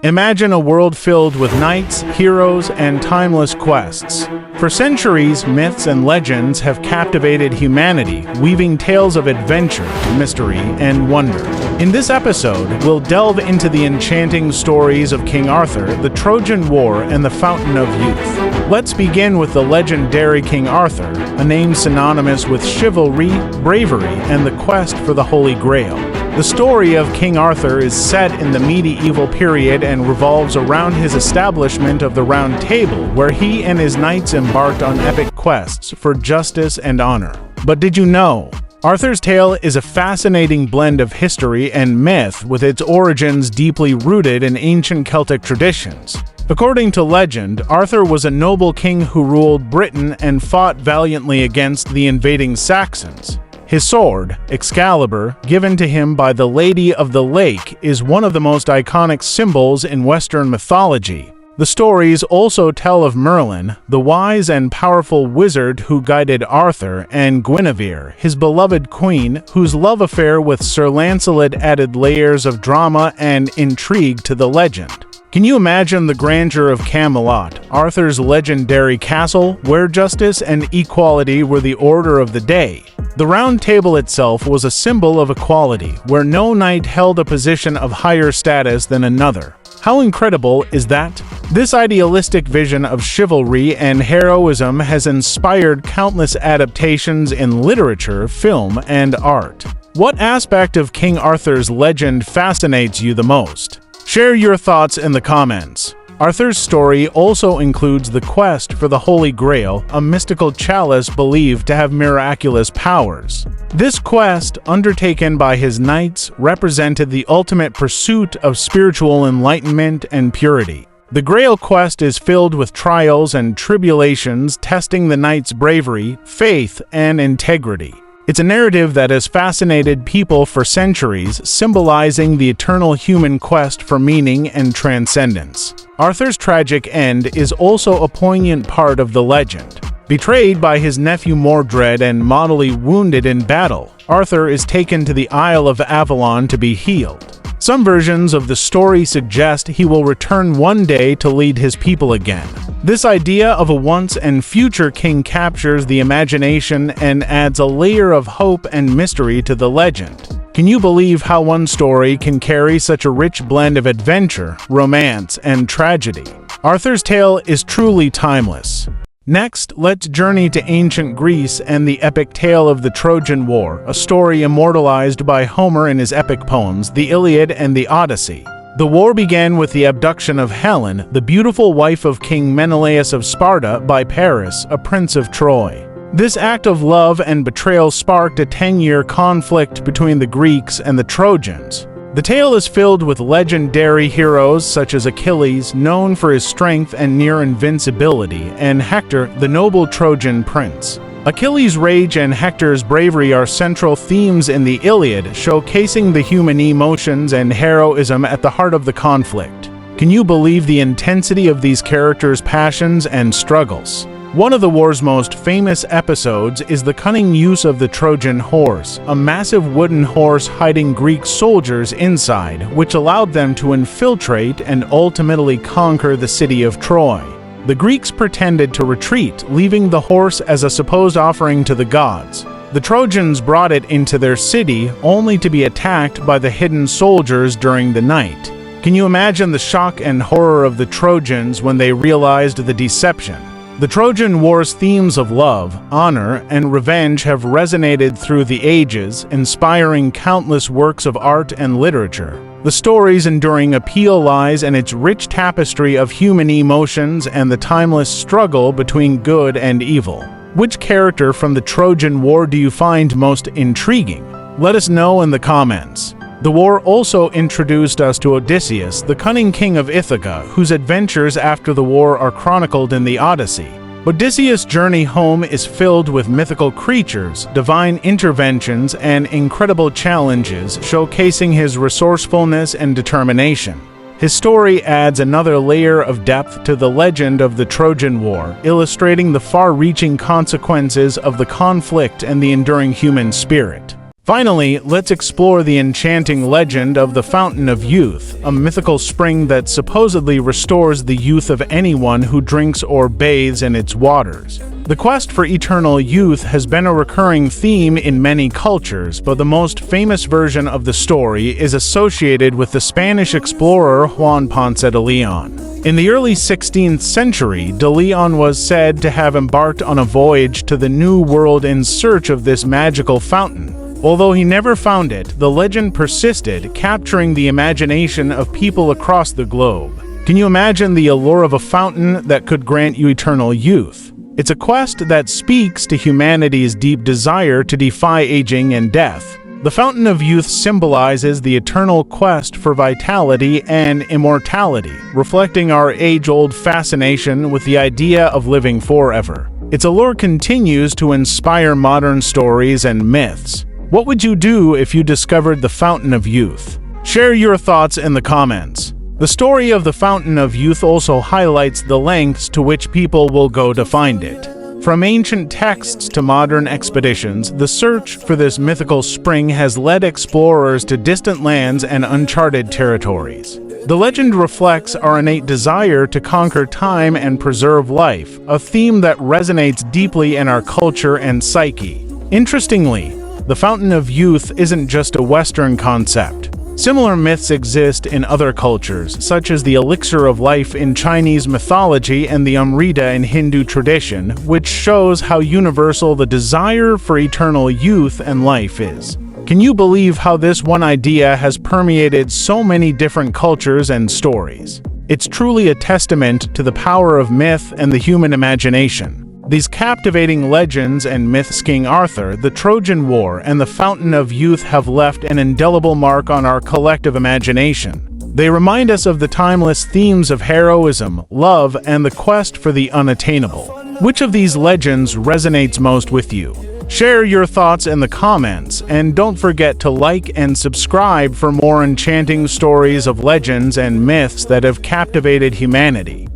Imagine a world filled with knights, heroes, and timeless quests. For centuries, myths and legends have captivated humanity, weaving tales of adventure, mystery, and wonder. In this episode, we'll delve into the enchanting stories of King Arthur, the Trojan War, and the Fountain of Youth. Let's begin with the legendary King Arthur, a name synonymous with chivalry, bravery, and the quest for the Holy Grail. The story of King Arthur is set in the medieval period and revolves around his establishment of the Round Table, where he and his knights embarked on epic quests for justice and honor. But did you know? Arthur's tale is a fascinating blend of history and myth, with its origins deeply rooted in ancient Celtic traditions. According to legend, Arthur was a noble king who ruled Britain and fought valiantly against the invading Saxons. His sword, Excalibur, given to him by the Lady of the Lake, is one of the most iconic symbols in Western mythology. The stories also tell of Merlin, the wise and powerful wizard who guided Arthur, and Guinevere, his beloved queen, whose love affair with Sir Lancelot added layers of drama and intrigue to the legend. Can you imagine the grandeur of Camelot, Arthur's legendary castle, where justice and equality were the order of the day? The Round Table itself was a symbol of equality, where no knight held a position of higher status than another. How incredible is that? This idealistic vision of chivalry and heroism has inspired countless adaptations in literature, film, and art. What aspect of King Arthur's legend fascinates you the most? Share your thoughts in the comments. Arthur's story also includes the quest for the Holy Grail, a mystical chalice believed to have miraculous powers. This quest, undertaken by his knights, represented the ultimate pursuit of spiritual enlightenment and purity. The Grail quest is filled with trials and tribulations, testing the knights' bravery, faith, and integrity. It's a narrative that has fascinated people for centuries, symbolizing the eternal human quest for meaning and transcendence. Arthur's tragic end is also a poignant part of the legend. Betrayed by his nephew Mordred and mortally wounded in battle, Arthur is taken to the Isle of Avalon to be healed. Some versions of the story suggest he will return one day to lead his people again. This idea of a once and future king captures the imagination and adds a layer of hope and mystery to the legend. Can you believe how one story can carry such a rich blend of adventure, romance, and tragedy? Arthur's tale is truly timeless. Next, let's journey to ancient Greece and the epic tale of the Trojan War, a story immortalized by Homer in his epic poems, the Iliad and the Odyssey. The war began with the abduction of Helen, the beautiful wife of King Menelaus of Sparta, by Paris, a prince of Troy. This act of love and betrayal sparked a 10-year conflict between the Greeks and the Trojans. The tale is filled with legendary heroes such as Achilles, known for his strength and near invincibility, and Hector, the noble Trojan prince. Achilles' rage and Hector's bravery are central themes in the Iliad, showcasing the human emotions and heroism at the heart of the conflict. Can you believe the intensity of these characters' passions and struggles? One of the war's most famous episodes is the cunning use of the Trojan horse, a massive wooden horse hiding Greek soldiers inside, which allowed them to infiltrate and ultimately conquer the city of Troy. The Greeks pretended to retreat, leaving the horse as a supposed offering to the gods. The Trojans brought it into their city, only to be attacked by the hidden soldiers during the night. Can you imagine the shock and horror of the Trojans when they realized the deception? The Trojan War's themes of love, honor, and revenge have resonated through the ages, inspiring countless works of art and literature. The story's enduring appeal lies in its rich tapestry of human emotions and the timeless struggle between good and evil. Which character from the Trojan War do you find most intriguing? Let us know in the comments. The war also introduced us to Odysseus, the cunning king of Ithaca, whose adventures after the war are chronicled in the Odyssey. Odysseus' journey home is filled with mythical creatures, divine interventions, and incredible challenges, showcasing his resourcefulness and determination. His story adds another layer of depth to the legend of the Trojan War, illustrating the far-reaching consequences of the conflict and the enduring human spirit. Finally, let's explore the enchanting legend of the Fountain of Youth, a mythical spring that supposedly restores the youth of anyone who drinks or bathes in its waters. The quest for eternal youth has been a recurring theme in many cultures, but the most famous version of the story is associated with the Spanish explorer Juan Ponce de Leon. In the early 16th century, de Leon was said to have embarked on a voyage to the New World in search of this magical fountain. Although he never found it, the legend persisted, capturing the imagination of people across the globe. Can you imagine the allure of a fountain that could grant you eternal youth? It's a quest that speaks to humanity's deep desire to defy aging and death. The Fountain of Youth symbolizes the eternal quest for vitality and immortality, reflecting our age-old fascination with the idea of living forever. Its allure continues to inspire modern stories and myths. What would you do if you discovered the Fountain of Youth? Share your thoughts in the comments. The story of the Fountain of Youth also highlights the lengths to which people will go to find it. From ancient texts to modern expeditions, the search for this mythical spring has led explorers to distant lands and uncharted territories. The legend reflects our innate desire to conquer time and preserve life, a theme that resonates deeply in our culture and psyche. Interestingly, the Fountain of Youth isn't just a Western concept. Similar myths exist in other cultures, such as the elixir of life in Chinese mythology and the Amrita in Hindu tradition, which shows how universal the desire for eternal youth and life is. Can you believe how this one idea has permeated so many different cultures and stories? It's truly a testament to the power of myth and the human imagination. These captivating legends and myths, King Arthur, the Trojan War, and the Fountain of Youth, have left an indelible mark on our collective imagination. They remind us of the timeless themes of heroism, love, and the quest for the unattainable. Which of these legends resonates most with you? Share your thoughts in the comments, and don't forget to like and subscribe for more enchanting stories of legends and myths that have captivated humanity.